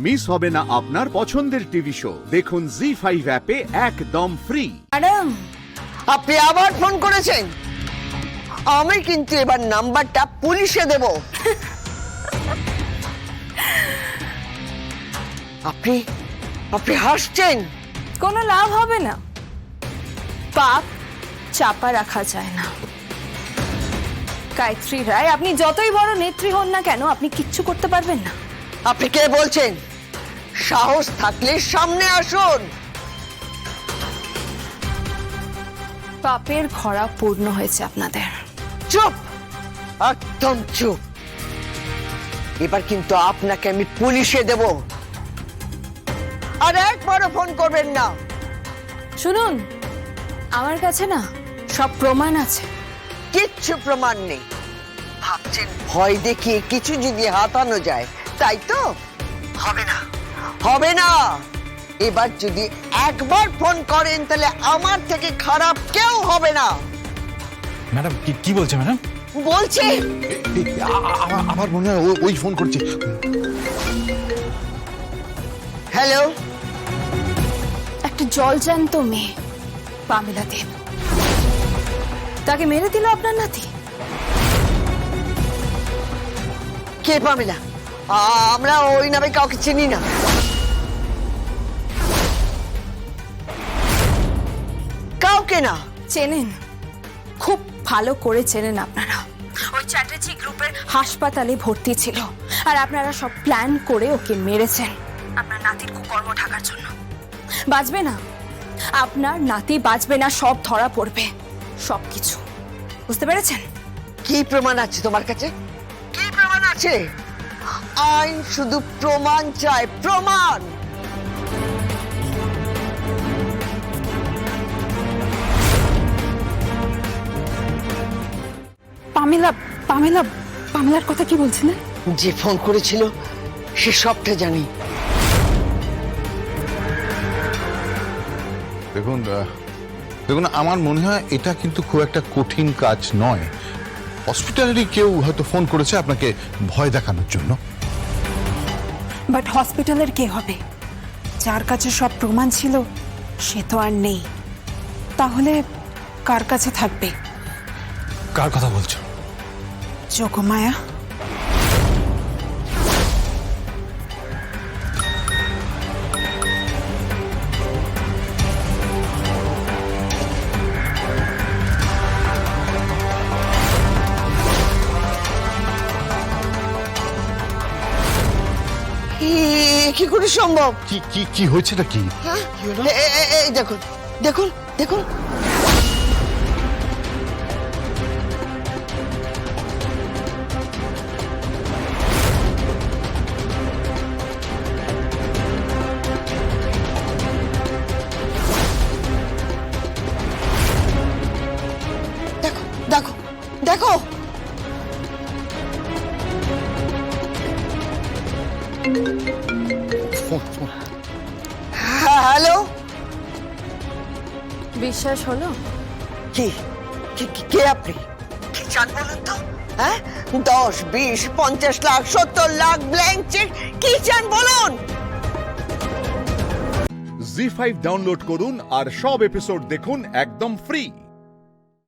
Miss হবে না আপনার পছন্দের টিভি শো। দেখুন জি5 অ্যাপে একদম ফ্রি। ম্যাডাম, আপনি আবার ফোন করেছেন? আমি কিন্তু এবার নাম্বারটা পুলিশে দেব। আপনি আপনি হাসছেন? কোনো লাভ হবে না। পাপ চাপা রাখা যায় না। গায়ত্রী রায়, আপনি যতই বড় নেত্রী হন না কেন, আপনি কিচ্ছু করতে পারবেন না। আপনি কে বলছেন? সাহস থাকলে সামনে আসুন। পাপের খরা পূর্ণ হয়েছে আপনাদের। চুপ, একদম চুপ। এবার কিন্তু আপনাকে আমি পুলিশে দেব। আর একবারও ফোন করবেন না। শুনুন, আমার কাছে না সব প্রমাণ আছে। কিচ্ছু প্রমাণ নেই। ভাবছেন ভয় দেখিয়ে কিছু যদি হাতানো যায়, তাই তো? হবে না, হবে না। এবার যদি একবার ফোন করেন তাহলে আমার থেকে খারাপ কেউ হবে না। ম্যাডাম কি বলছে ম্যাডাম? বলছি আমার মনে হয় ওই ফোন করছে। হ্যালো, একটা জলজ্যান্ত মেয়ে, পামেলা দেব, তাকে মেরে দিল আপনার নাতি। কে পামেলা? আমরা ওই নামে কাউকে চিনি না। কাউকে না। চেনেন, খুব ভালো করে চেনেন আপনারা। ওই চ্যাটার্জি গ্রুপের হাসপাতালে ভর্তি ছিল, আর আপনারা সব প্ল্যান করে ওকে মেরেছেন আপনার নাতির কুকর্ম ঢাকার জন্য। বাঁচবে না, আপনার নাতি বাঁচবে না, সব ধরা পড়বে, সবকিছু। বুঝতে পেরেছেন? কি প্রমাণ আছে তোমার কাছে? কি প্রমাণ আছে? আইন শুধু প্রমাণ চায়, প্রমাণ। পামেলার কথা কি বলছিলেন? যে ফোন করেছিল সে সবটা জানি। দেখুন আমার মনে হয় এটা কিন্তু খুব একটা কঠিন কাজ নয়। হসপিটালেরই কেউ হয়তো ফোন করেছে আপনাকে ভয় দেখানোর জন্য। বাট হসপিটালের কে হবে? যার কাছে সব প্রমাণ ছিল সে তো আর নেই। তাহলে কার কাছে থাকবে? কার কথা বলছো? যোগমায়া। কি করে সম্ভব? কি কি কি হয়েছেটা কি? এই দেখুন, দেখুন, দেখুন। দেখো, দেখো, দেখো। হ্যালো, বিশ্বাস হলো? কি কে আপনি? কি চান বলুন তো? হ্যাঁ, 10, 20, 50 লাখ, 70 লাখ ব্ল্যাঙ্ক চেক, কি চান বলুন? জি5 ডাউনলোড করুন আর সব এপিসোড দেখুন একদম ফ্রি।